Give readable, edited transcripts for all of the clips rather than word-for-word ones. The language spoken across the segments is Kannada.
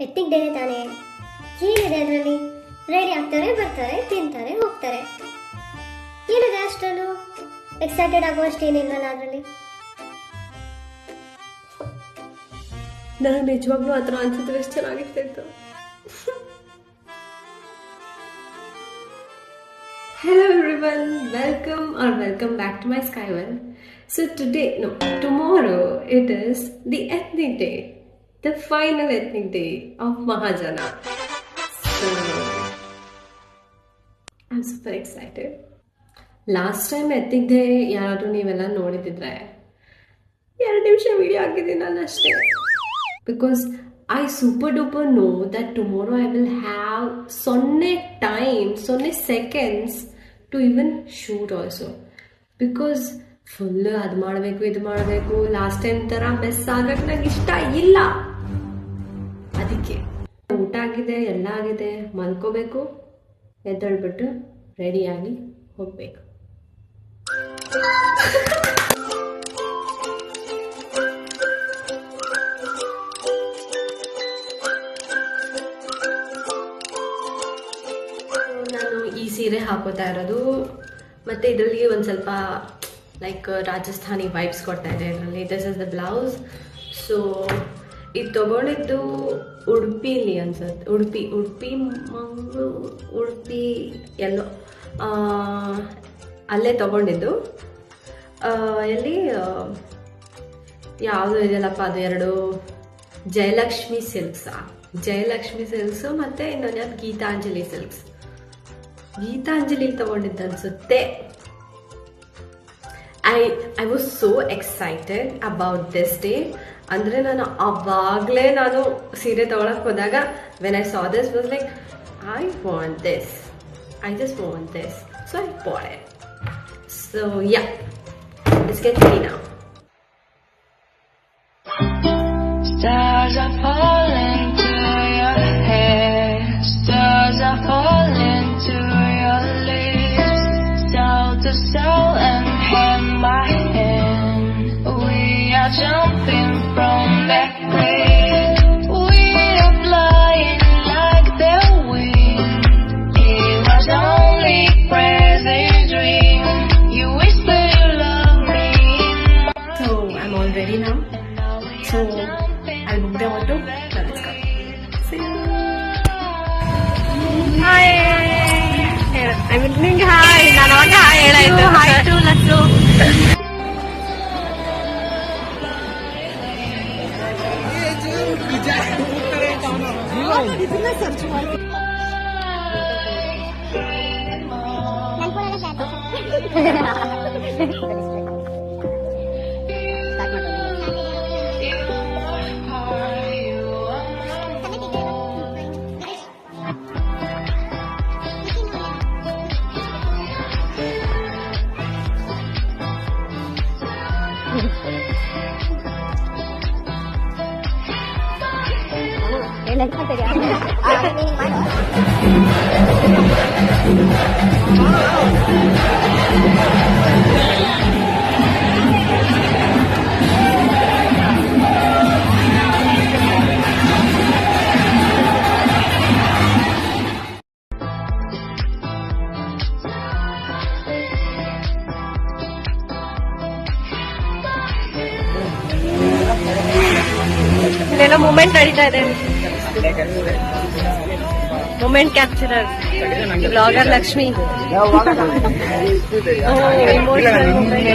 ಎತ್ತಿಕ್ ಡೇನೆ ತಾನೇ, ಏನಿದೆ ಅದರಲ್ಲಿ? ರೆಡಿ ಆಗ್ತಾರೆ, ಬರ್ತಾರೆ, ತಿಂತಾರೆ, ಹೋಗ್ತಾರೆ. ಏನಿದೆ ಅಷ್ಟನ್ನು ಎಕ್ಸೈಟೆಡ್ ಆಗುವಷ್ಟೇನಿಲ್ವಲ್ಲ ಅದರಲ್ಲಿ. ನನಗೆ ನಿಜವಾಗ್ಲೂ ಆ ಥರ ಅನ್ಸಿದ್ರೆ ಎಷ್ಟು ಚೆನ್ನಾಗಿರ್ತಿತ್ತು. Hello everyone, welcome back to my Skywell. So tomorrow it is the ethnic day, the final ethnic day of Mahajana. So I'm super excited. Last time ethnic day ಯಾರಾದರೂ ನೀವೆಲ್ಲ ನೋಡಿದ್ರೆ 2 ನಿಮಿಷ ವಿಡಿಯೋ ಹಾಕಿದ್ದೀನಲ್ಲ ಅಷ್ಟೇ. Because I super duper know that tomorrow I will have sonne seconds to even shoot also. Because full ಅದು ಮಾಡಬೇಕು ಇದು ಮಾಡಬೇಕು, ಲಾಸ್ಟ್ ಟೈಮ್ ಥರ ಮೆಸ್ ಆಗಕ್ಕೆ ನಂಗೆ ಇಷ್ಟ ಇಲ್ಲ. ಅದಕ್ಕೆ ಊಟ ಆಗಿದೆ, ಎಲ್ಲ ಆಗಿದೆ, ಮಲ್ಕೋಬೇಕು, ಎದ್ದೇಳ್ಬಿಟ್ಟು ರೆಡಿಯಾಗಿ ಹೋಗ್ಬೇಕು. ಸೀರೆ ಹಾಕೋತಾ ಇರೋದು, ಮತ್ತು ಇದರಲ್ಲಿ ಒಂದು ಸ್ವಲ್ಪ ಲೈಕ್ ರಾಜಸ್ಥಾನಿ ವೈಬ್ಸ್ ಕೊಡ್ತಾ ಇದೆ ಇದರಲ್ಲಿ. This is the blouse. So ಇದು ತೊಗೊಂಡಿದ್ದು ಉಡುಪಿಲಿ ಅನ್ಸುತ್ತೆ, ಉಡುಪಿ ಎಲ್ಲೋ ಅಲ್ಲೇ ತೊಗೊಂಡಿದ್ದು. ಎಲ್ಲಿ ಯಾವುದು ಇದೆಯಲ್ಲಪ್ಪ, ಅದು 2 ಜಯಲಕ್ಷ್ಮಿ ಸಿಲ್ಕ್ಸು ಮತ್ತು ಇನ್ನೊಂದು ಯಾವ್ದು ಗೀತಾಂಜಲಿ ತಗೊಂಡಿದ್ದು ಅನ್ಸುತ್ತೆ. I was so excited about this day. ಅಂದರೆ ಆವಾಗಲೇ ನಾನು ಸೀರೆ ತಗೊಳಕ್ಕೆ ಹೋದಾಗ when I saw this was like I just want this. So I bought it. So yeah, let's get ready now. Stars are falling to your hair, stars are falling to your lips, soul to soul and hand by hand, we are jumping from that cliff, we are flying like the wind, it was only crazy dream, you whisper you love me. So I'm all ready now, so I'll book the auto. Now let's go. See you. Hi. I'm evening. Hi. ನಾನು ಅವಾಗ ಹಾಯ್ ಹೇಳಾಯ್ತು. Hi to Latsu. ಇದನ್ನ ಸರ್ಚ್ ಮಾಡಿ. ಇಲ್ಲೇನೋ ಮೂಮೆಂಟ್ ನಡೀತಾ ಇದೆ. Moment capturer blogger Lakshmi. Emotional moment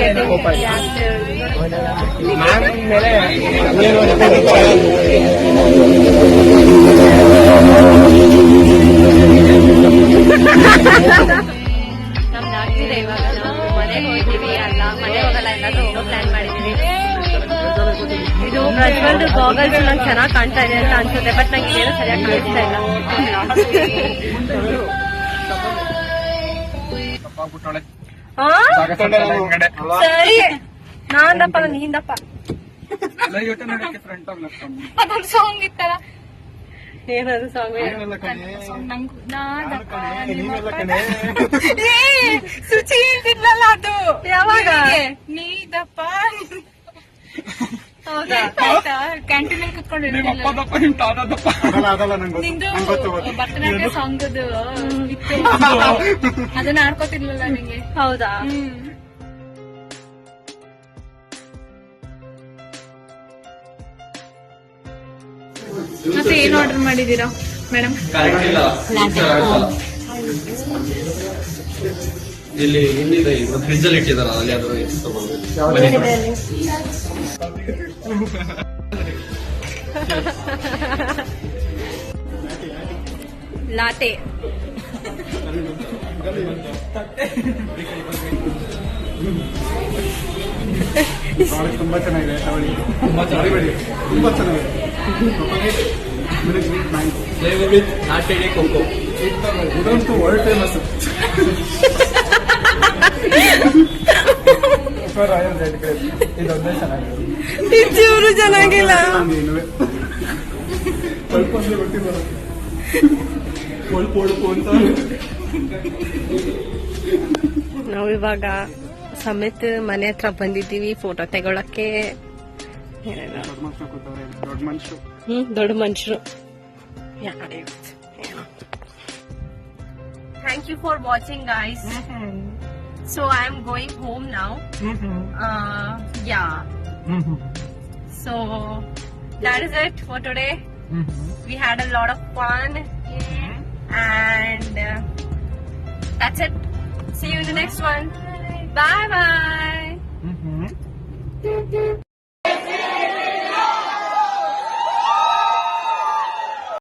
ನಮ್ದು ಆಗ್ತಿದೆ. ಇವಾಗ ನಾವು ಮನೆಗೆ ಹೋಗ್ತೀವಿ ಅಲ್ಲ, ಮನೆ ಹೋಗಲ್ಲ, ಎಲ್ಲಾದ್ರೂ ಹೋಗೋ ಪ್ಲಾನ್ ಮಾಡಿದೀವಿ. ಇದು ಪ್ರಜ್ವಲ್ದು ಗಾಗಲ್ಸ್ ನಂಗೆ ಚೆನ್ನಾಗಿ ಕಾಣ್ತಾ ಇದೆ ಅಂತ ಅನ್ಸುತ್ತೆ, ಬಟ್ ನಂಗೆ ಏನೂ ಸರಿಯಾಗಿ ಕಾಣಿಸ್ತಾ ಇಲ್ಲ. ಸರಿ, ನಾಂದಪ್ಪ ನೀಂದಪ್ಪ. ಅದೊಂದು ಸಾಂಗ್ ಇತ್ತಲ್ಲ, ಏನದು ಸಾಂಗ್? ಶುಚಿ ಹೇಳ್ತಿದ್ಲಲ್ಲ ಅದು. ಯಾವಾಗ? ನೀದಪ್ಪ ಕ್ಯಾಂಟೀನ್ ಅಲ್ಲಿ ಕುತ್ಕೊಂಡು ನಿಮ್ಮ ಅಪ್ಪ ದಪ್ಪ ನಿಮ್ ತಾತ ದಪ್ಪ. ಅದಲ್ಲ ನಂಗೆ ನಿಂದು ಗೊತ್ತು ಭರತನಾಟ್ಯ ಸಾಂಗ್ ಇತ್ತು ಅದನ್ನ ಆಡ್ಕೋತಿರ್ಲಿಲ್ಲ ನಿಂಗೆ. ಹೌದಾ? ಮತ್ತೆ ಏನ್ ಆರ್ಡರ್ ಮಾಡಿದೀರಾ ಮೇಡಮ್? ಇಲ್ಲಿ ಹಿಂದಿದೆ ಫ್ರಿಜ್ ಅಲ್ಲಿ ಇಟ್ಟಿದಾರ ಅಲ್ಲಿ ಅದು ಲಾಟೆ. ತುಂಬಾ ಚೆನ್ನಾಗಿದೆ. ತುಂಬಾ ಚೆನ್ನಾಗಿದೆ. ಫ್ಲೇವರ್ ವಿತ್ ನಾಟಿ ಕೊಕ್ಕೋ. ಇದಂತೂ ವರ್ಲ್ಡ್ ಫೇಮಸ್. ಇದೊಂದೇ ಚೆನ್ನಾಗಿದೆ. ಚೂರು ಚೆನ್ನಾಗಿಲ್ಲ. ಸ್ವಲ್ಪ ಗೊತ್ತಿಲ್ಲ ಕೊಳ್ಪೊಳ್ಪು ಅಂತ. ನಾವಿವಾಗ ಸಮೇತ ಮನೆ ಹತ್ರ ಬಂದಿದ್ದೀವಿ ಫೋಟೋ ತಗೊಳಕ್ಕೆ. ದೊಡ್ಡ ಮನುಷ್ಯರು ಕೂತವ್ರೆ. ದೊಡ್ಡ ಮನುಷ್ಯರು. ದೊಡ್ಡ ಮನುಷ್ಯರು. Thank you for watching, guys. So I am going home now. Yeah. So that is it for today. We had a lot of fun, and that's it. See you in the next one. Bye bye.